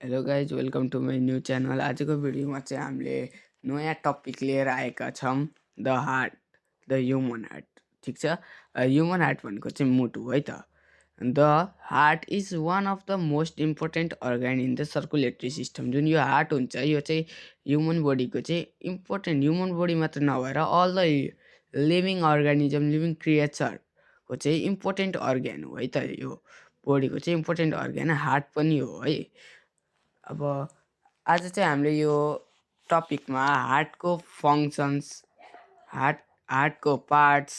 Hello guys welcome to my new channel. आजको भिडियोमा चाहिँ हामीले नयाँ टपिक लिएर आएका छौँ, the heart, the human heart. ठिक छ, ह्युमन हार्ट भनेको चाहिँ मुटु है त। The heart is one of the most important organ in the circulatory system. जुन यो हार्ट हुन्छ यो चाहिँ ह्युमन बडीको चाहिँ इम्पोर्टेन्ट, ह्युमन बडी मात्र नभएर all the living organism, living क्रिएचरको चाहिँ इम्पोर्टेन्ट अर्गन हो है त। यो बडीको चाहिँ इम्पोर्टेन्ट अर्गन हार्ट पनि हो है। अब आज चाहिँ हामीले यो टपिकमा हार्टको फङ्सन्स, हार्टको पार्ट्स,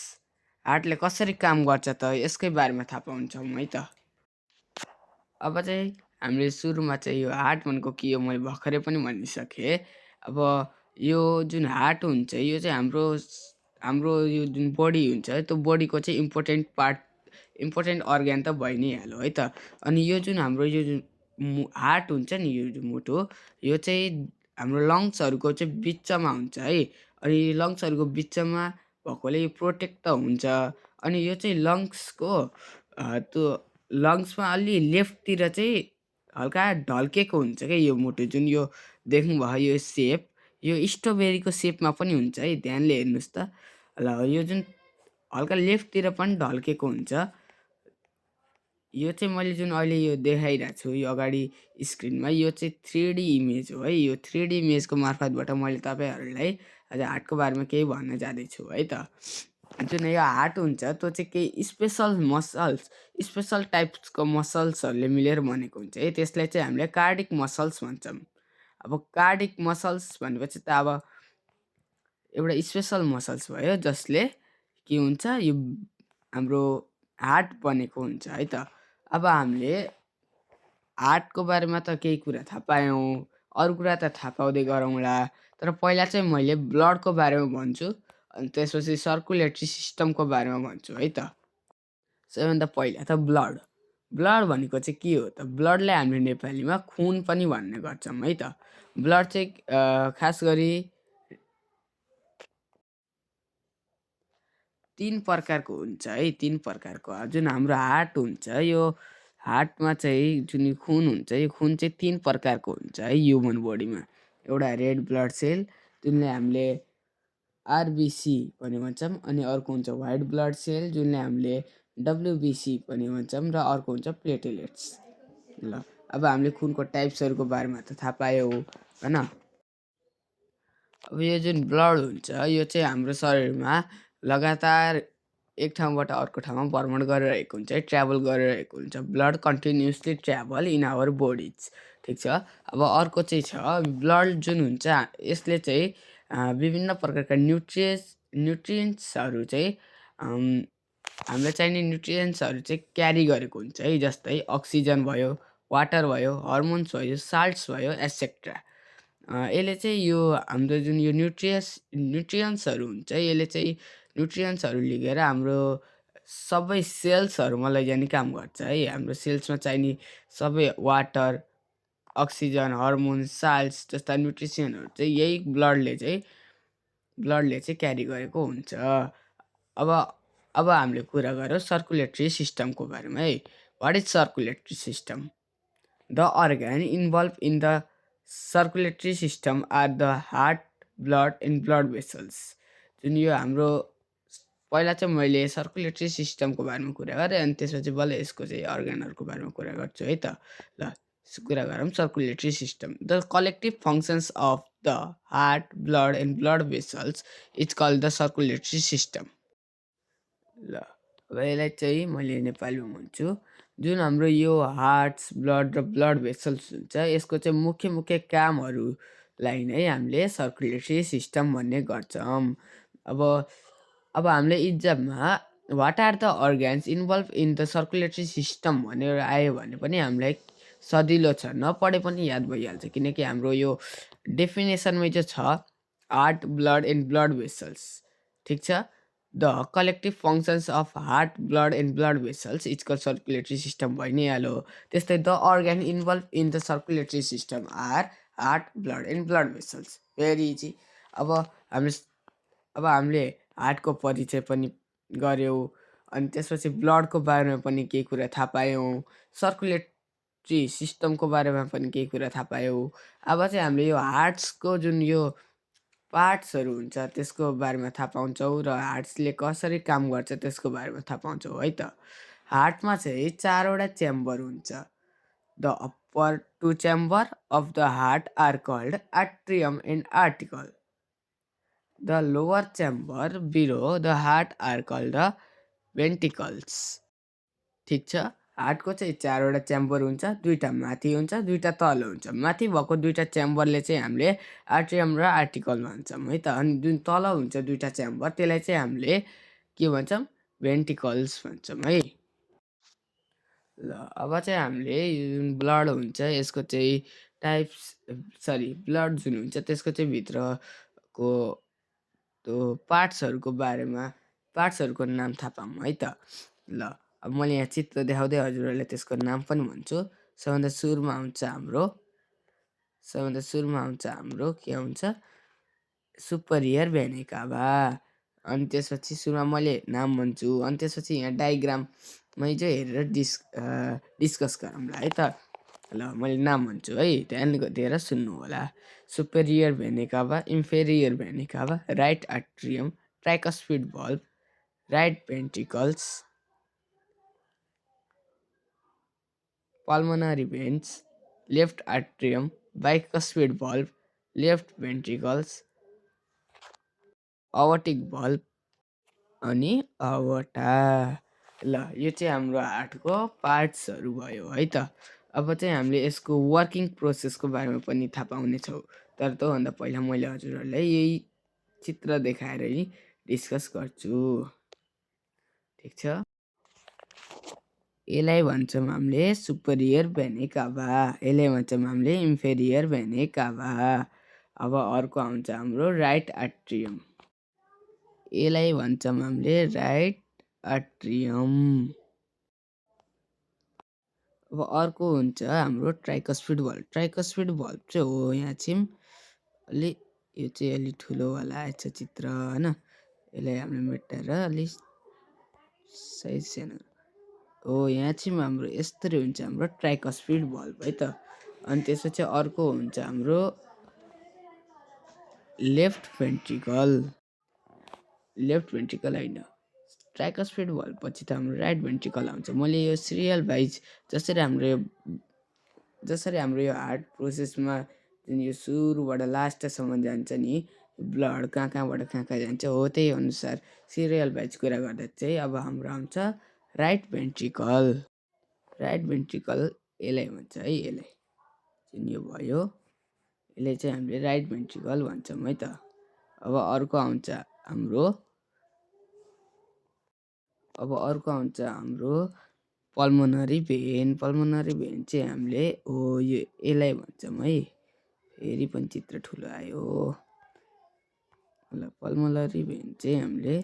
हार्टले कसरी काम गर्छ त यसकै बारेमा थाहा पाउँछौँ है त। अब चाहिँ हामीले सुरुमा चाहिँ यो हार्ट भनेको के हो मैले भर्खरै पनि भनिसकेँ। अब यो जुन हार्ट हुन्छ यो चाहिँ हाम्रो यो जुन बडी हुन्छ त्यो बडीको चाहिँ इम्पोर्टेन्ट अर्ग्यान त भइ नै हाल्यो है त। अनि यो जुन हाम्रो यो जुन हार्ट हुन्छ नि, यो जुन मुटु, यो चाहिँ हाम्रो लङ्ग्सहरूको चाहिँ बिचमा हुन्छ है। अनि लङ्ग्सहरूको बिचमा भएकोले यो प्रोटेक्ट त हुन्छ। अनि यो चाहिँ लङ्ग्सको त्यो लङ्ग्समा अलि लेफ्टतिर चाहिँ हल्का ढल्केको हुन्छ क्या यो मुटु। जुन यो देख्नुभयो यो सेप, यो स्ट्रबेरीको सेपमा पनि हुन्छ है, ध्यानले हेर्नुहोस् त। ल यो जुन हल्का लेफ्टतिर पनि ढल्केको हुन्छ। यो चाहिँ मैले जुन अहिले यो देखाइरहेको छु यो अगाडि स्क्रिनमा, यो चाहिँ 3D इमेज हो है। यो 3D इमेजको मार्फतबाट मैले तपाईँहरूलाई आज हार्टको बारेमा केही भन्न जाँदैछु है त। जुन यो हार्ट हुन्छ त्यो चाहिँ केही स्पेसल टाइप्सको मसल्सहरूले मिलेर बनेको हुन्छ है। त्यसलाई चाहिँ हामीले कार्डिक मसल्स भन्छौँ। अब कार्डिक मसल्स भनेपछि त अब एउटा स्पेसल मसल्स भयो जसले के हुन्छ, यो हाम्रो हार्ट बनेको हुन्छ है त। अब हामीले हार्टको बारेमा त केही कुरा थाहा पायौँ, अरू कुरा त थाहा पाउँदै गरौँला। तर पहिला चाहिँ मैले ब्लडको बारेमा भन्छु, अनि त्यसपछि सर्कुलेटरी सिस्टमको बारेमा भन्छु है त। सबैभन्दा पहिला त ब्लड भनेको चाहिँ के हो त? ब्लडलाई हामीले नेपालीमा खुन पनि भन्ने गर्छौँ है त। ब्लड चाहिँ खास गरी 3 प्रकारको हुन्छ है, 3 प्रकारको। जुन हाम्रो हार्ट हुन्छ यो हार्टमा चाहिँ जुन यो खुन हुन्छ यो खुन चाहिँ 3 प्रकारको हुन्छ है ह्युमन बडीमा। एउटा रेड ब्लड सेल जुनले हामीले आरबिसी पनि भन्छौँ, अनि अर्को हुन्छ व्हाइट ब्लड सेल जुनले हामीले डब्लुबिसी पनि भन्छौँ, र अर्को हुन्छ प्लेटलेट्स। ल अब हामीले खुनको टाइप्सहरूको बारेमा त थाहा पायौँ होइन। अब यो जुन ब्लड हुन्छ यो चाहिँ हाम्रो शरीरमा लगातार एक ठाउँबाट अर्को ठाउँमा भ्रमण गरिरहेको हुन्छ है, ट्राभल गरिरहेको हुन्छ। Blood continuously travel in our bodies. ठिक छ। अब अर्को चाहिँ छ ब्लड जुन हुन्छ यसले चाहिँ विभिन्न प्रकारका न्युट्रियन्ट्सहरू चाहिँ हामीलाई चाहिने न्युट्रियन्ट्सहरू चाहिँ क्यारी गरेको हुन्छ है। जस्तै अक्सिजन भयो, वाटर भयो, हर्मोन्स भयो, साल्ट्स भयो, एट्सेट्रा। यसले चाहिँ यो हाम्रो जुन यो न्युट्रियन्ट्सहरू हुन्छ यसले चाहिँ न्युट्रियन्ट्सहरू लिएर हाम्रो सबै सेल्सहरूमा लैजाने काम गर्छ है। हाम्रो सेल्समा चाहिने सबै वाटर, अक्सिजन, हर्मोन, साल्ट्स जस्ता न्युट्रिसनहरू चाहिँ यही ब्लडले चाहिँ क्यारी गरेको हुन्छ। अब हामीले कुरा गरौँ सर्कुलेटरी सिस्टमको बारेमा है। What is circulatory system? The organ involve in the circulatory system are the heart, blood and blood vessels. जुन यो हाम्रो पहिला चाहिँ मैले सर्कुलेटरी सिस्टमको बारेमा कुरा गरेँ, अनि त्यसपछि बल्ल यसको चाहिँ अर्गनहरूको बारेमा कुरा गर्छु है त। ल कुरा गरौँ circulatory system. The collective functions of the heart, blood and blood vessels is called the circulatory system. ल अब यसलाई चाहिँ मैले नेपालीमा भन्छु। जुन हाम्रो यो हार्ट्स, ब्लड र ब्लड भेसल्स हुन्छ यसको चाहिँ मुख्य कामहरूलाई नै हामीले सर्कुलेटरी सिस्टम भन्ने गर्छौँ। अब हामीले इक्जाममा what are the organs involve in the circulatory system भनेर आयो भने पनि हामीलाई सजिलो छ, नपढे पनि याद भइहाल्छ। किनकि हाम्रो यो डेफिनेसनमै चाहिँ छ heart, blood and blood vessels. ठिक छ। The collective functions of heart, blood and blood vessels is called circulatory system भइ नै हाल्यो। त्यस्तै the organ involve in the circulatory system are heart, blood and blood vessels. Very easy. अब हामीले हार्टको परिचय पनि गऱ्यौँ, अनि त्यसपछि ब्लडको बारेमा पनि केही कुरा थाहा पायौँ। रेस्पिरेटरी सिस्टमको बारेमा पनि केही कुरा थाहा पायौँ। अब चाहिँ हामीले यो हार्ट्सको जुन यो पार्ट्सहरू हुन्छ त्यसको बारेमा थाहा पाउँछौँ र हार्ट्सले कसरी काम गर्छ त्यसको बारेमा थाहा पाउँछौँ है त। हार्टमा चाहिँ 4वटा च्याम्बर हुन्छ। The upper 2 chamber of the heart are called atrium and auricle. The lower chamber below the heart are called the ventricles. ठिक छ। हार्टको चाहिँ 4वटा च्याम्बर हुन्छ, 2टा माथि हुन्छ, 2टा तल हुन्छ। माथि भएको 2टा च्याम्बरले चाहिँ हामीले एट्रियम र आर्टिकल भन्छौँ है त। अनि जुन तल हुन्छ 2टा च्याम्बर त्यसलाई चाहिँ हामीले के भन्छौँ, भेन्टिकल्स भन्छौँ है। ल अब चाहिँ हामीले यो जुन ब्लड हुन्छ यसको चाहिँ ब्लड जुन हुन्छ त्यसको चाहिँ भित्रको त्यो पार्ट्सहरूको नाम थाहा पाऊँ है त। ल अब मैले यहाँ चित्र देखाउँदै हजुरहरूलाई त्यसको नाम पनि भन्छु। सबभन्दा सुरुमा आउँछ हाम्रो के आउँछ, सुपरियर भेना काभा। अनि त्यसपछि सुरुमा मैले नाम भन्छु, अनि त्यसपछि यहाँ डायग्राममै चाहिँ हेरेर डिस्कस गरौँला है त। ल मैले नाम भन्छु है, ध्यान दिएर सुन्नु होला। Superior vena cava, inferior vena cava, right atrium, tricuspid valve, right ventricles, pulmonary veins, left atrium, bicuspid valve, left ventricles, aortic valve अनि aorta। ल यो चाहिँ हाम्रो हार्टको पार्ट्सहरू भयो है त। अब चाहिँ हामीले यसको वर्किङ प्रोसेसको बारेमा पनि थाहा पाउनेछौँ। तर त्योभन्दा पहिला मैले हजुरहरूलाई यही चित्र देखाएरै डिस्कस गर्छु। ठिक छ। यसलाई भन्छौँ हामीले सुपरियर भेना काभा, यसलाई भन्छौँ हामीले इन्फेरियर भेना काभा। अब अर्को आउँछ हाम्रो राइट एट्रियम, यसलाई भन्छौँ हामीले राइट एट्रियम। अब अर्को हुन्छ हाम्रो ट्राइकस्पिड valve। ट्राइकस्पिड valve चाहिँ हो यहाँ चाहिँ यो चाहिँ अलि ठुलोवाला आएछ चित्र होइन, यसलाई हामीले मेटाएर अलि साइज सानो हो। यहाँ चाहिँ हाम्रो यस्तरी हुन्छ हाम्रो ट्राइकस्पिड valve है त। अनि त्यसपछि अर्को हुन्छ हाम्रो लेफ्ट भेन्ट्रिकल होइन, ट्राइकस्पिड valve पछि त हाम्रो राइट भेन्ट्रिकल आउँछ। मैले यो सिरियल वाइज जसरी हाम्रो यो हार्ट प्रोसेसमा जुन यो सुरुबाट लास्टसम्म जान्छ नि ब्लड कहाँबाट कहाँ जान्छ हो, त्यही अनुसार सिरियल वाइज कुरा गर्दा चाहिँ अब हाम्रो आउँछ राइट भेन्ट्रिकल। यसलाई भन्छ है, यसलाई जुन यो भयो यसलाई चाहिँ हामीले राइट भेन्ट्रिकल भन्छौँ है त। अब अर्को आउँछ हाम्रो पल्मोनरी भेन चाहिँ हामीले यसलाई भन्छौँ है। फेरि पनि चित्र ठुलो आयो। ल पल्मोनरी भेन चाहिँ हामीले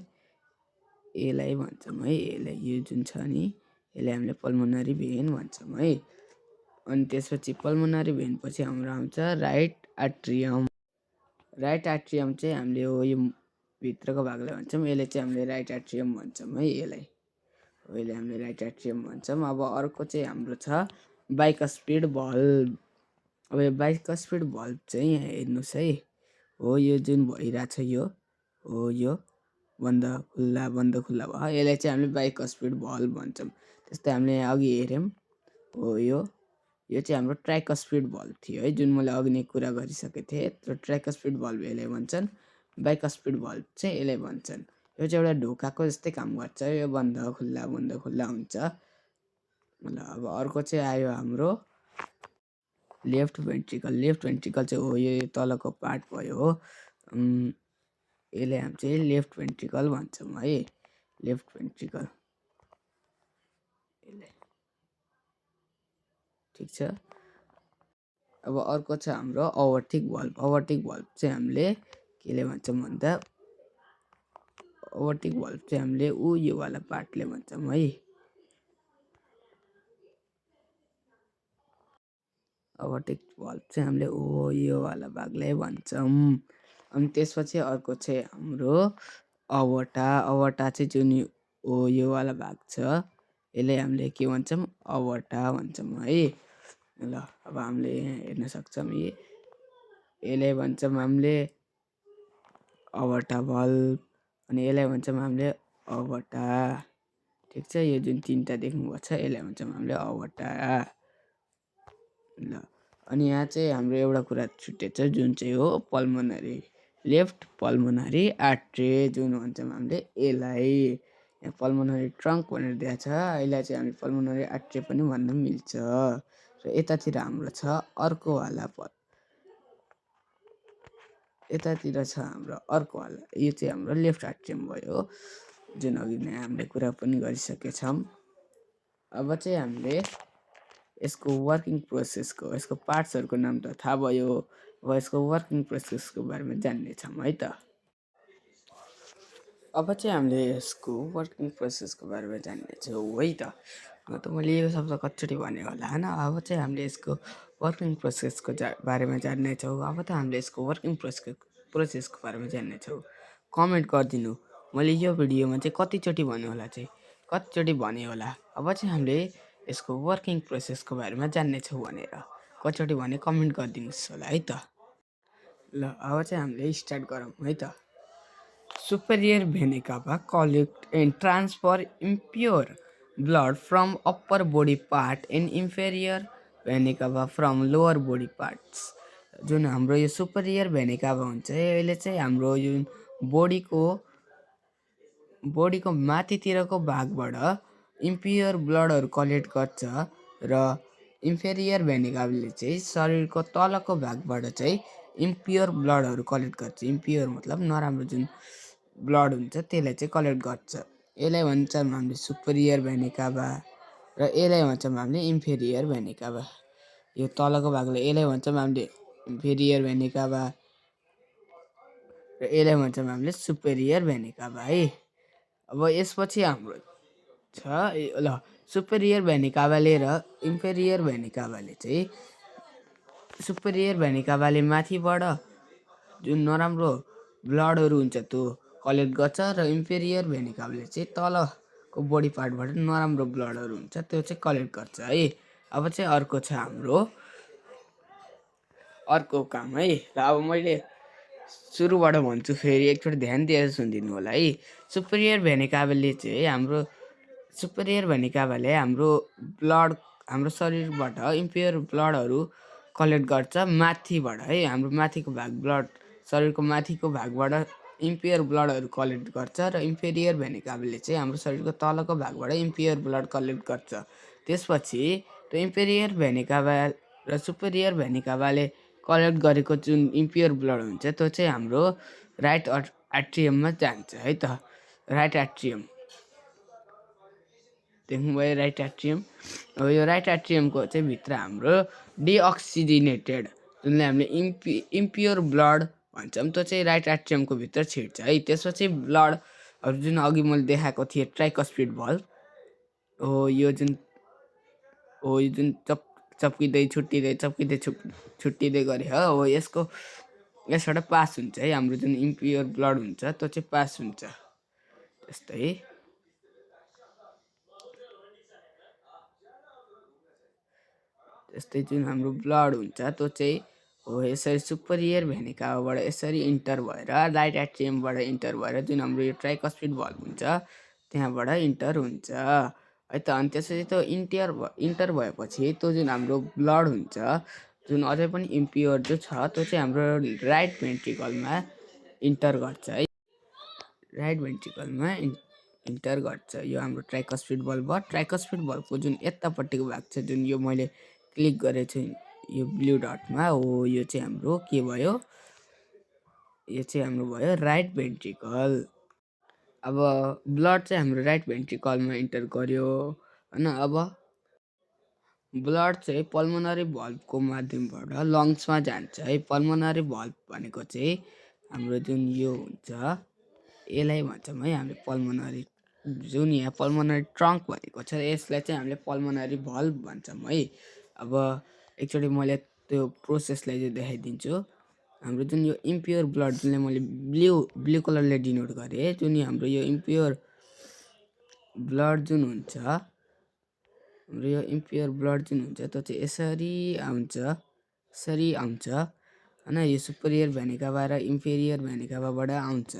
यसलाई भन्छौँ है, यसलाई यो जुन छ नि यसलाई हामीले पल्मोनरी भेन भन्छौँ है। अनि त्यसपछि पल्मोनरी भेन पछि हाम्रो आउँछ राइट एट्रियम चाहिँ हामीले यो भित्रको भागलाई भन्छौँ, यसलाई चाहिँ हामीले राइट एट्रियम भन्छौँ है। यसलाई हामीले राइट एट्रियम भन्छौँ। अब अर्को चाहिँ हाम्रो छ बाइकस्पिड valve। अब यो बाइकस्पिड valve चाहिँ यहाँ हेर्नुहोस् है, हो यो जुन भइरहेछ यो बन्द खुल्ला भयो, यसलाई चाहिँ हामीले बाइकस्पिड valve भन्छौँ। त्यस्तै हामीले अघि हेऱ्यौँ हो यो चाहिँ हाम्रो ट्राइकस्पिड valve थियो है, जुन मैले अघि नै कुरा गरिसकेको थिएँ। र ट्राइकस्पिड valve यसलाई भन्छन्, बाइकस्पिड valve चाहिँ यसलाई भन्छन्। यो चाहिँ एउटा ढोकाको जस्तै काम गर्छ, यो बन्द खुल्ला हुन्छ। ल अब अर्को चाहिँ आयो हाम्रो लेफ्ट भेन्ट्रिकल चाहिँ हो यो तलको पार्ट भयो हो, यसलाई हामी चाहिँ लेफ्ट भेन्ट्रिकल भन्छौँ है। लेफ्ट भेन्ट्रिकल यसलाई ठिक छ। अब अर्को छ हाम्रो अवर्टिक valve चाहिँ हामीले केले भन्छौँ भन्दा अवर्टिक valve चाहिँ हामीले यो वाला पार्टले भन्छौँ है। अवर्टिक valve चाहिँ हामीले यो वाला भागलाई भन्छौँ। अनि त्यसपछि अर्को चाहिँ हाम्रो अवर्टा चाहिँ जुन यो वाला भाग छ यसलाई हामीले के भन्छौँ, अवर्टा भन्छौँ है। ल अब हामीले यहाँ हेर्न सक्छौँ यसलाई भन्छौँ हामीले अवर्टा बल्ब अनि यसलाई भन्छौँ हामीले अवर्टा। ठिक छ, यो जुन तिनवटा देख्नुभएको छ यसलाई भन्छौँ हामीले अवर्टा। ल अनि यहाँ चाहिँ हाम्रो एउटा कुरा छुटेछ जुन चाहिँ हो पल्मोनरी लेफ्ट पल्मोनरी आर्ट्री जुन भन्छौँ हामीले यसलाई। यहाँ पल्मोनरी ट्रङ्क भनेर दिएको छ, यसलाई चाहिँ हामी पल्मोनरी आर्ट्री पनि भन्न मिल्छ। र यतातिर हाम्रो छ अर्कोवाला यतातिर छ हाम्रो अर्कोवाला, यो चाहिँ हाम्रो लेफ्ट आर्ट्रियम भयो जुन अघि नै हामीले कुरा पनि गरिसकेछौँ। अब चाहिँ हामीले यसको वर्किङ प्रोसेसको यसको पार्ट्सहरूको नाम त थाहा भयो, अब यसको वर्किङ प्रोसेसको बारेमा जान्नेछौँ है त। अब चाहिँ हामीले यसको वर्किङ प्रोसेसको बारेमा जान्नेछौँ है त। मैले यो शब्द कतिचोटि भनेको होला होइन। अब चाहिँ हामीले यसको वर्किङ प्रोसेसको बारेमा जान्नेछौँ। अब त हामीले यसको वर्किङ प्रोसेसको बारेमा जान्नेछौँ। कमेन्ट गरिदिनु मैले यो भिडियोमा चाहिँ कतिचोटि भन्यो होला अब चाहिँ हामीले यसको वर्किङ प्रोसेसको बारेमा जान्नेछौँ भनेर कतिचोटि भने कमेन्ट गरिदिनुहोस् होला है त। ल अब चाहिँ हामीले स्टार्ट गरौँ है त। Superior vena cava collect and transfer impure blood from upper body part and inferior vena cava from lower body parts। जुन हाम्रो यो सुपेरियर भेना काभा हुन्छ यसले चाहिँ हाम्रो जुन बडीको माथितिरको भागबाट इम्प्योर ब्लडहरू कलेक्ट गर्छ र इन्फेरियर भेना काभाले चाहिँ शरीरको तलको भागबाट चाहिँ इम्प्योर ब्लडहरू कलेक्ट गर्छ। इम्प्योर मतलब नराम्रो जुन ब्लड हुन्छ त्यसलाई चाहिँ कलेक्ट गर्छ। यसलाई भन्छौँ हामीले सुपेरियर भेना काभा र यसलाई भन्छौँ हामीले इन्फेरियर भेना काभा। यो तलको भागले यसलाई भन्छौँ हामीले इन्फेरियर भेना काभा र यसलाई भन्छौँ हामीले सुपेरियर भेना काभा है। अब यसपछि हाम्रो छ ल सुपेरियर भेना काभाले र इन्फेरियर भेना काभाले चाहिँ सुपेरियर भेना काभाले माथिबाट जुन नराम्रो ब्लडहरू हुन्छ त्यो कलेक्ट गर्छ र इन्फेरियर भेना काभाले चाहिँ तलको बडी पार्टबाट नराम्रो ब्लडहरू हुन्छ त्यो चाहिँ कलेक्ट गर्छ है। अब चाहिँ अर्को छ हाम्रो अर्को काम है। र अब मैले सुरुबाट भन्छु फेरि एकचोटि ध्यान दिएर सुनिदिनु होला है। सुपेरियर भेना काभाले चाहिँ हाम्रो ब्लड हाम्रो शरीरबाट इम्प्योर ब्लडहरू कलेक्ट गर्छ माथिबाट है। हाम्रो माथिको भाग शरीरको माथिको भागबाट इम्प्योर ब्लडहरू कलेक्ट गर्छ र इन्फेरियर भेना काभाले चाहिँ हाम्रो शरीरको तलको भागबाट इम्प्योर ब्लड कलेक्ट गर्छ। त्यसपछि त्यो इन्फेरियर भेना काभा र सुपेरियर भेना काभाले कलेक्ट गरेको जुन इम्प्योर ब्लड हुन्छ त्यो चाहिँ हाम्रो राइट एट्रियममा जान्छ है त। राइट एट्रियम देख्नुभयो राइट एट्रियम। अब यो राइट एट्रियमको चाहिँ भित्र हाम्रो डिअक्सिजिनेटेड जुनले हामीले इम्प्योर ब्लड भन्छौँ त्यो चाहिँ राइट एट्रियमको भित्र छिर्छ है। त्यसपछि ब्लडहरू जुन अघि मैले देखाएको थिएँ ट्राइकस्पिड भल्भ हो यो जुन चप्किँदै छुट्टिँदै गरे हो यसबाट पास हुन्छ है। हाम्रो जुन इम्प्योर ब्लड हुन्छ त्यो चाहिँ पास हुन्छ। त्यस्तै जुन हाम्रो ब्लड हुन्छ त्यो चाहिँ हो यसरी सुपेरियर भेना काभाबाट यसरी इन्टर भएर राइट एट्रियमबाट इन्टर भएर जुन हाम्रो यो ट्राइकस्पिड भल्भ हुन्छ त्यहाँबाट इन्टर हुन्छ है त। अनि त्यसपछि त्यो इन्टर भएपछि त्यो जुन हाम्रो ब्लड हुन्छ जुन अझै पनि इम्प्योर जो छ त्यो चाहिँ हाम्रो राइट भेन्ट्रिकलमा इन्टर गर्छ है। राइट भेन्ट्रिकलमा इन्टर गर्छ यो हाम्रो ट्राइकस्पिड भल्भ। ट्राइकस्पिड भल्भको जुन यतापट्टिको भाग छ जुन यो मैले क्लिक गरेको छु यो ब्लू डटमा हो यो चाहिँ हाम्रो के भयो, यो चाहिँ हाम्रो भयो राइट भेन्ट्रिकल। अब ब्लड चाहिँ हाम्रो राइट भेन्ट्रिकलमा इन्टर गर्यो होइन। अब ब्लड चाहिँ पल्मोनरी भल्भको माध्यमबाट लङ्समा जान्छ है। पल्मोनरी भल्भ भनेको चाहिँ हाम्रो जुन यो हुन्छ यसलाई भन्छौँ है हामीले पल्मोनरी जुन यहाँ पल्मोनरी ट्रङ्क भनेको छ यसलाई चाहिँ हामीले पल्मोनरी भल्भ भन्छौँ है। अब एकचोटि मैले त्यो प्रोसेसलाई चाहिँ देखाइदिन्छु। हाम्रो जुन यो इम्प्योर ब्लड जुनले मैले ब्लू कलरले डिनोट गरेँ जुन हाम्रो यो इम्प्योर ब्लड जुन हुन्छ हाम्रो यो इम्प्योर ब्लड जुन हुन्छ त्यो चाहिँ यसरी आउँछ होइन। यो सुपेरियर भेनिकाभा र इन्फेरियर भेनिकाभाबाट आउँछ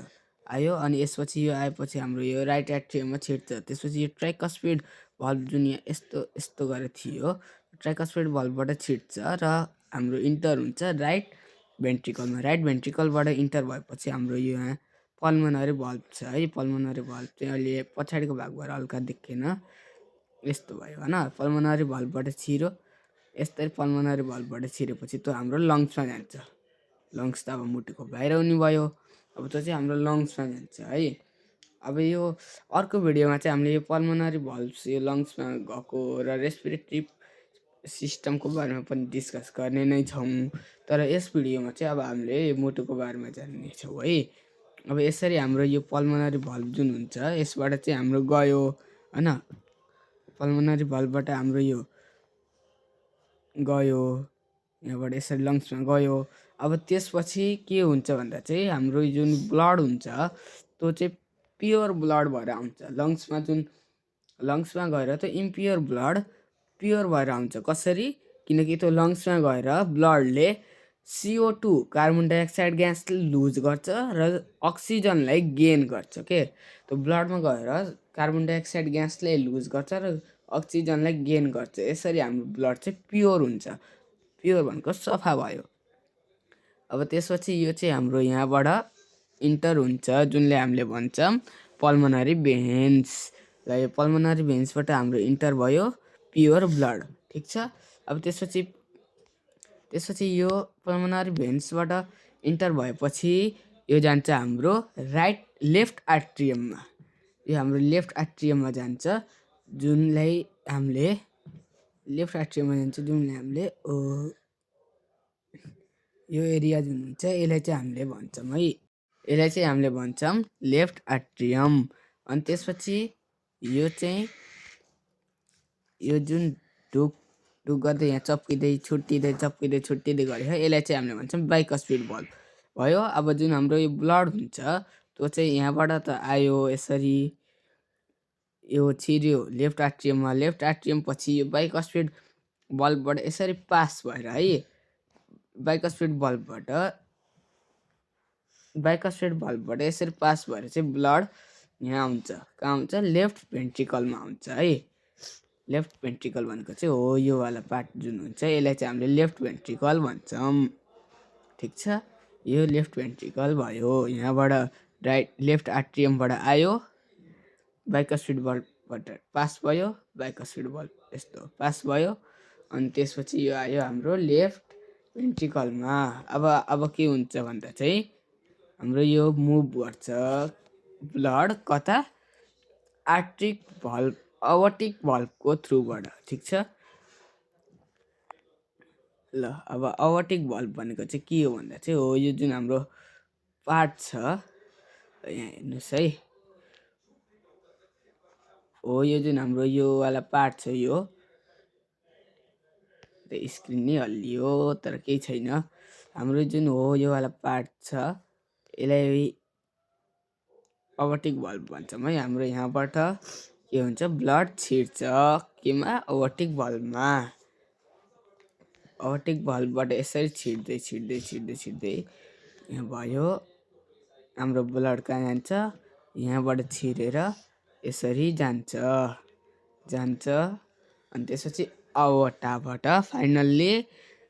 आयो। अनि यसपछि यो आएपछि हाम्रो यो राइट एट्रियममा छिर्छ। त्यसपछि यो ट्राइकस्पिड भल्भ जुन यहाँ यस्तो यस्तो गरेर थियो, ट्राइकस्पिड भल्भबाट छिर्छ र हाम्रो इन्टर हुन्छ राइट भेन्ट्रिकलमा। राइट भेन्ट्रिकलबाट इन्टर भएपछि हाम्रो यो यहाँ पल्मोनरी भल्भ छ है। पल्मोनरी भल्भ चाहिँ अहिले पछाडिको भागबाट हल्का देखेन, यस्तो भयो होइन। पल्मोनरी भल्भबाट छिर्यो, यस्तै पल्मोनरी भल्भबाट छिरेपछि त्यो हाम्रो लङ्समा जान्छ। लङ्स त अब मुटुको बाहिर हुने भयो, अब त्यो चाहिँ हाम्रो लङ्समा जान्छ है। अब यो अर्को भिडियोमा चाहिँ हामीले यो पल्मोनरी भल्भ्स यो लङ्समा गएको र रेस्पिरेटरी सिस्टमको बारेमा पनि डिस्कस गर्ने नै छौँ। तर यस भिडियोमा चाहिँ अब हामीले मुटुको बारेमा जान्नेछौँ है। अब यसरी हाम्रो यो पल्मोनरी भल्भ जुन हुन्छ यसबाट चाहिँ हाम्रो गयो होइन। पल्मोनरी भल्भबाट हाम्रो यो गयो यहाँबाट यसरी लङ्समा गयो। अब त्यसपछि के हुन्छ भन्दा चाहिँ हाम्रो जुन ब्लड हुन्छ त्यो चाहिँ प्योर ब्लड भएर आउँछ लङ्समा। जुन लङ्समा गएर त्यो इम्प्योर ब्लड प्योर भएर आउँछ। कसरी? किनकि त्यो लङ्समा गएर ब्लडले CO2 कार्बन डाइअक्साइड ग्यासले लुज गर्छ र अक्सिजनलाई गेन गर्छ के। त्यो ब्लडमा गएर कार्बन डाइअक्साइड ग्यासले लुज गर्छ र अक्सिजनलाई गेन गर्छ। यसरी हाम्रो ब्लड चाहिँ प्योर हुन्छ। प्योर भनेको सफा भयो। अब त्यसपछि यो चाहिँ हाम्रो यहाँबाट इन्टर हुन्छ जुनले हामीले भन्छौँ पल्मोनरी भेन्स। र यो पल्मोनरी भेन्सबाट हाम्रो इन्टर भयो प्योर ब्लड, ठिक छ। अब त्यसपछि यो पल्मोनरी भेन्सबाट इन्टर भएपछि यो जान्छ हाम्रो लेफ्ट एट्रियममा। यो हाम्रो लेफ्ट एट्रियममा जान्छ जुनलाई हामीले यो एरिया जुन हुन्छ यसलाई चाहिँ हामीले भन्छौँ है। यसलाई चाहिँ हामीले भन्छौँ लेफ्ट एट्रियम। अनि त्यसपछि यो चाहिँ यो जुन ढुक गर्दै यहाँ चप्किँदै छुट्टिँदै गऱ्यो है, यसलाई चाहिँ हामीले भन्छौँ बाइकस्पिड भल्भ भयो। अब जुन हाम्रो यो ब्लड हुन्छ त्यो चाहिँ यहाँबाट त आयो यसरी, यो छिर्यो लेफ्ट एट्रियममा। लेफ्ट एट्रियम पछि यो बाइकस्पिड भल्भबाट यसरी पास भएर है, बाइकस्पिड भल्भबाट यसरी पास भएर चाहिँ ब्लड यहाँ आउँछ। कहाँ आउँछ? लेफ्ट भेन्ट्रिकलमा आउँछ है। लेफ्ट भेन्ट्रिकल भनेको चाहिँ हो यो वाला पार्ट जुन हुन्छ यसलाई चाहिँ हामीले लेफ्ट भेन्ट्रिकल भन्छौँ, ठिक छ। यो लेफ्ट भेन्ट्रिकल भयो। यहाँबाट लेफ्ट एट्रियमबाट आयो, बाइकस्पिड भल्भबाट पास भयो, बाइकस्पिड भल्भ यस्तो पास भयो। अनि त्यसपछि यो आयो हाम्रो लेफ्ट भेन्ट्रिकलमा। अब के हुन्छ भन्दा चाहिँ हाम्रो यो मुभ गर्छ ब्लड कता? अवर्टिक भल्भको थ्रुबाट, ठिक छ। ल अब अवर्टिक भल्भ भनेको चाहिँ के हो भन्दा चाहिँ हो यो जुन हाम्रो पार्ट छ यहाँ हेर्नुहोस् है। हो यो जुन हाम्रो यो वाला पार्ट छ, यो स्क्रिन नै हल्लियो तर केही छैन। हाम्रो जुन हो यो वाला पार्ट छ यसलाई अवर्टिक भल्भ भन्छौँ है। हाम्रो यहाँबाट के हुन्छ? ब्लड छिर्छ केमा? अवर्टिक भल्भमा। अवर्टिक भल्भबाट यसरी छिर्दै यहाँ भयो हाम्रो ब्लड कहाँ जान्छ? यहाँबाट छिरेर यसरी जान्छ। अनि त्यसपछि अवटाबाट फाइनल्ली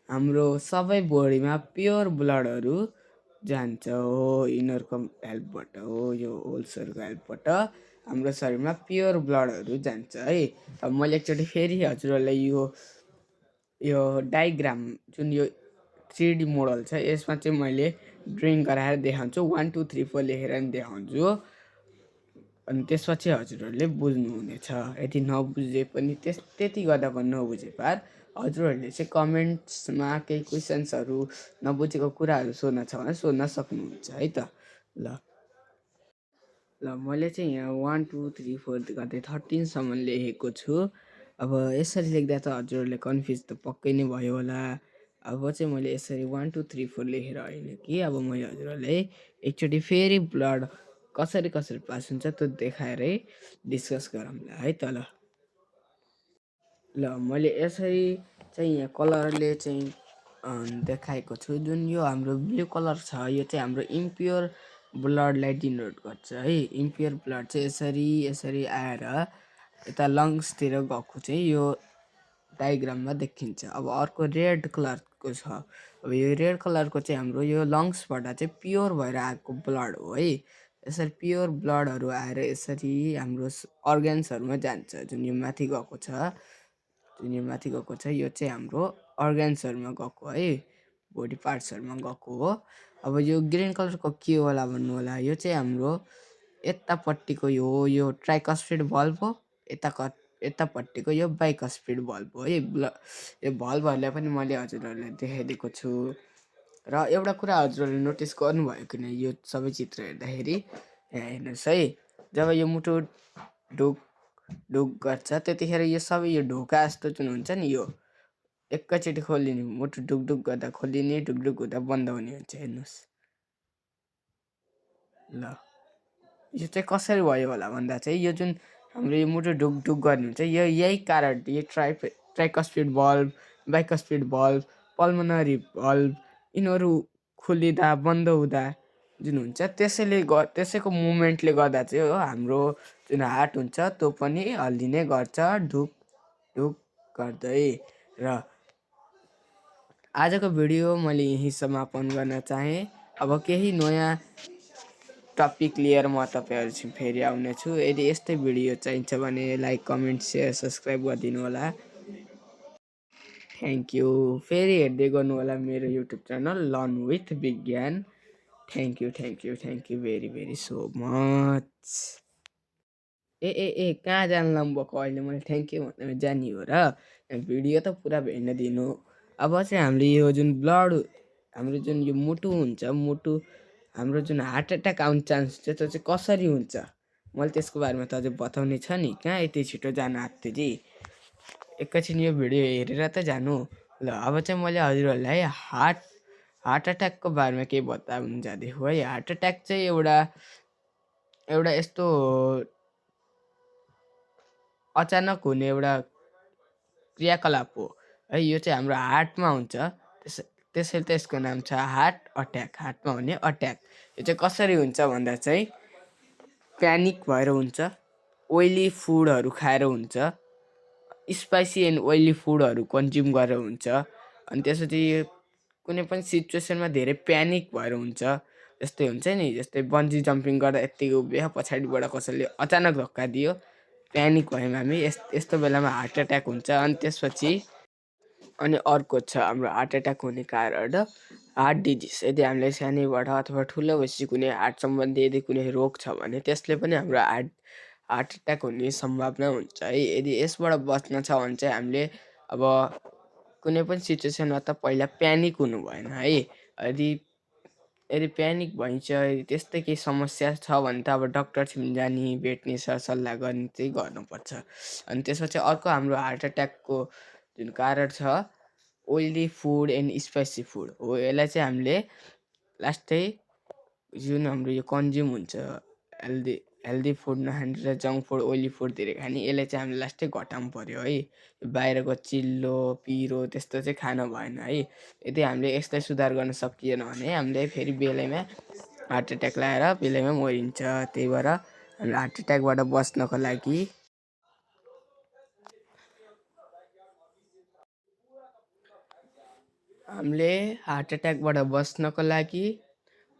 हाम्रो सबै बोडीमा प्योर ब्लडहरू जान्छ। हो यिनीहरूको हेल्पबाट, हो यो होल्सहरूको हेल्पबाट हाम्रो शरीरमा प्योर ब्लडहरू जान्छ है। अब मैले एकचोटि फेरि हजुरहरूलाई यो डायग्राम जुन यो 3D मोडल छ यसमा चाहिँ मैले ड्रइङ गराएर देखाउँछु, 1 2 3 4 लेखेर पनि देखाउँछु। अनि त्यसपछि हजुरहरूले बुझ्नुहुनेछ। यदि नबुझे पनि त्यति गर्दा पनि नबुझे पार हजुरहरूले चाहिँ कमेन्ट्समा केही क्वेसन्सहरू नबुझेको कुराहरू सोध्न छ भने सोध्न सक्नुहुन्छ है त। ल मैले चाहिँ यहाँ 1 2 3 4 गर्दै 13सम्म लेखेको छु। अब यसरी लेख्दा त हजुरहरूले कन्फ्युज त पक्कै नै भयो होला। अब चाहिँ मैले यसरी 1 2 3 4 लेखेर होइन कि अब मैले हजुरहरूलाई एकचोटि फेरि ब्लड कसरी पास हुन्छ त्यो देखाएरै डिस्कस गरौँला है त। ल ल मैले यसरी चाहिँ यहाँ कलरले चाहिँ देखाएको छु। जुन यो हाम्रो ब्लू कलर छ यो चाहिँ हाम्रो इम्प्योर ब्लडलाई डिनोट गर्छ है। इम्प्योर ब्लड चाहिँ यसरी यसरी आएर यता लङ्सतिर गएको चाहिँ यो डायग्राममा देखिन्छ। अब अर्को रेड कलरको छ। अब यो रेड कलरको चाहिँ हाम्रो यो लङ्सबाट चाहिँ प्योर भएर आएको ब्लड हो है। यसरी प्योर ब्लडहरू आएर यसरी हाम्रो अर्ग्यान्सहरूमा जान्छ। जुन यो माथि गएको छ यो चाहिँ हाम्रो अर्ग्यान्सहरूमा गएको है, बडी पार्ट्सहरूमा गएको हो। अब यो ग्रिन कलरको के होला भन्नु होला, यो चाहिँ हाम्रो यतापट्टिको यो ट्राइकस्पिड बल्ब हो। यतापट्टिको यो बाइकस्पिड बल्ब हो है। यो बल्बहरूलाई पनि मैले हजुरहरूलाई देखाइदिएको छु। र एउटा कुरा हजुरहरूले नोटिस गर्नुभयो कि नै, यो सबै चित्र हेर्दाखेरि यहाँ हेर्नुहोस् है, जब यो मुटु ढुक ढुक गर्छ त्यतिखेर यो सबै यो ढोका जस्तो जुन हुन्छ नि यो एकैचोटि खोलिने, मुटु ढुकढुक गर्दा खोलिने, ढुकढुक हुँदा बन्द हुने हुन्छ। हेर्नुहोस् ल, यो चाहिँ कसरी भयो होला भन्दा चाहिँ यो जुन हाम्रो यो मुटु ढुकढुक गर्ने हुन्छ यही कारण यो tricuspid bulb, bicuspid bulb, pulmonary bulb यिनीहरू खोलिँदा बन्द हुँदा जुन हुन्छ त्यसैको मुभमेन्टले गर्दा चाहिँ हो हाम्रो जुन हार्ट हुन्छ त्यो पनि हल्लिने गर्छ ढुक ढुक गर्दै। र आजको भिडियो मैले यहीँ समापन गर्न चाहेँ। अब केही नयाँ टपिक लिएर म तपाईँहरूसँग फेरि आउनेछु। यदि यस्तै भिडियो चाहिन्छ भने लाइक, कमेन्ट, सेयर, सब्सक्राइब गरिदिनु होला। Thank you. फेरि हेर्दै गर्नु होला मेरो युट्युब च्यानल लर्न विथ विज्ञान। Thank you very very so much. कहाँ जानु भएको अहिले मैले थ्याङ्क यू भन्दा जाने हो र? भिडियो त पुरा हेर्न दिनु। अब चाहिँ हामीले यो जुन ब्लड, हाम्रो जुन यो मुटु हुन्छ, हाम्रो जुन हार्ट एट्याक आउने चान्स छ त्यो चाहिँ कसरी हुन्छ मैले त्यसको बारेमा त अझै बताउने छ नि। कहाँ यति छिटो जानु आँट्थ्यो जी, एकैछिन यो भिडियो हेरेर त जानु। ल अब चाहिँ मैले हजुरहरूलाई हार्ट एट्याकको बारेमा केही बताउनु जाँदैछु है। हार्ट एट्याक चाहिँ एउटा यस्तो अचानक हुने एउटा क्रियाकलाप हो है। यो चाहिँ हाम्रो हार्टमा हुन्छ, त्यसैले त यसको नाम छ हार्ट अट्याक, हार्टमा हुने अट्याक। यो चाहिँ कसरी हुन्छ भन्दा चाहिँ प्यानिक भएर हुन्छ, ओइली फुडहरू खाएर हुन्छ, स्पाइसी एन्ड ओइली फुडहरू कन्ज्युम गरेर हुन्छ। अनि त्यसपछि कुनै पनि सिचुएसनमा धेरै प्यानिक भएर हुन्छ। जस्तै हुन्छ नि, जस्तै बन्जी जम्पिङ गर्दा यत्तिकै उभियो, पछाडिबाट कसैले अचानक धक्का दियो, प्यानिक भयौँ हामी, यस्तो बेलामा हार्ट एट्याक हुन्छ। अनि त्यसपछि अनि अर्को छ हाम्रो हार्ट एट्याक हुने कारण हार्ट डिजिज। यदि हामीलाई सानैबाट अथवा ठुलो भएपछि कुनै हार्ट सम्बन्धी यदि कुनै रोग छ भने त्यसले पनि हाम्रो हार्ट एट्याक हुने सम्भावना हुन्छ है। यदि यसबाट बच्न छ भने चाहिँ हामीले अब कुनै पनि सिचुएसनमा त पहिला प्यानिक हुनु भएन है। यदि प्यानिक भइन्छ, त्यस्तै केही समस्या छ भने त अब डक्टर छिम जाने, भेट्ने सल्लाह गर्ने चाहिँ गर्नुपर्छ। अनि त्यसपछि अर्को हाम्रो हार्ट एट्याकको जुन कारण छ oily food and spicy food हो। यसलाई चाहिँ हामीले लास्टै जुन हाम्रो यो कन्ज्युम हुन्छ हेल्दी फुड नखाने, जङ्क फुड, ओइली फुड धेरै खाने, यसलाई चाहिँ हामीले लास्टै घटाउनु पऱ्यो है। बाहिरको चिल्लो पिरो त्यस्तो चाहिँ खानु भएन है। यदि हामीले यसलाई सुधार गर्न सकिएन भने हामीले फेरि बेलैमा हार्ट एट्याक लगाएर बेलैमा मरिन्छ। त्यही भएर हामीले हार्ट एट्याकबाट बच्नको लागि हामीले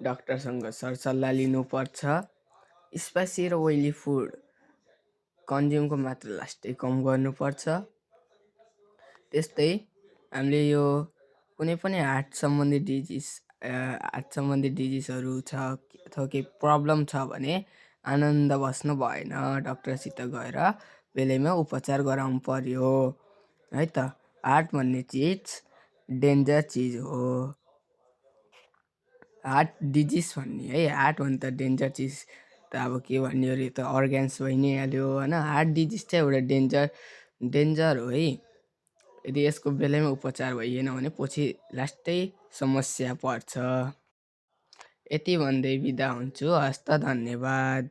डक्टरसँग सरसल्लाह लिनुपर्छ। स्पाइसी र ओइली फुड कन्ज्युमको मात्रा लास्टै कम गर्नुपर्छ। त्यस्तै हामीले यो कुनै पनि हार्ट सम्बन्धी डिजिजहरू छ अथवा केही प्रब्लम छ भने आनन्द बस्नु भएन, डक्टरसित गएर बेलैमा उपचार गराउनु पर्यो है त। हार्ट भन्ने चिज डेन्जर चिज हो। हार्ट डिजिज भन्ने है, हार्ट भन्ने त डेन्जर चिज त अब के भन्ने अरे, त अर्ग्यान्स भइ नै हाल्यो होइन। हार्ट डिजिज चाहिँ एउटा डेन्जर हो है। यदि यसको बेलैमा उपचार भइएन भने पछि लास्टै समस्या पर्छ। यति भन्दै बिदा हुन्छु। हस्त धन्यवाद।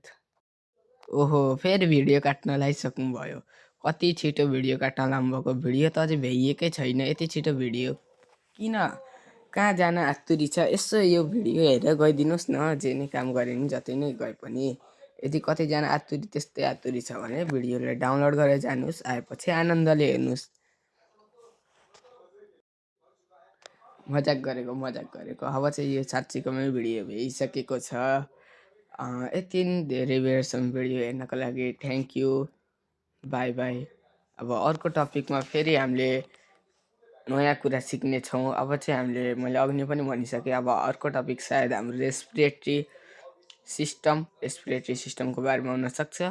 ओहो, फेरि भिडियो काट्न लागिसक्नु भयो। कति छिटो भिडियो काट्न लानुभएको, भिडियो त अझै भ्याइएकै छैन, यति छिटो भिडियो किन? कहाँ जान आत्तुरी छ? यसो यो भिडियो हेरेर गइदिनुहोस् न, जे नै काम गरे नि जतै नै गए पनि। यदि कतैजना आत्तुरी त्यस्तै आत्तुरी छ भने भिडियोलाई डाउनलोड गरेर जानुहोस्, आएपछि आनन्दले हेर्नुहोस्। मजाक गरेको। अब चाहिँ यो साँच्चीकोमै भिडियो भइसकेको छ। यति धेरै बेरसम्म भिडियो हेर्नको लागि थ्याङ्क यू, बाई बाई। अब अर्को टपिकमा फेरि हामीले नयाँ कुरा सिक्नेछौँ। अब चाहिँ हामीले, मैले अघि नै पनि भनिसकेँ, अब अर्को टपिक सायद हाम्रो रेस्पिरेटरी सिस्टमको बारेमा हुनसक्छ।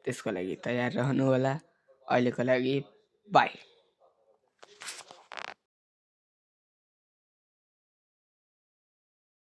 त्यसको लागि तयार रहनु होला। अहिलेको लागि बाई।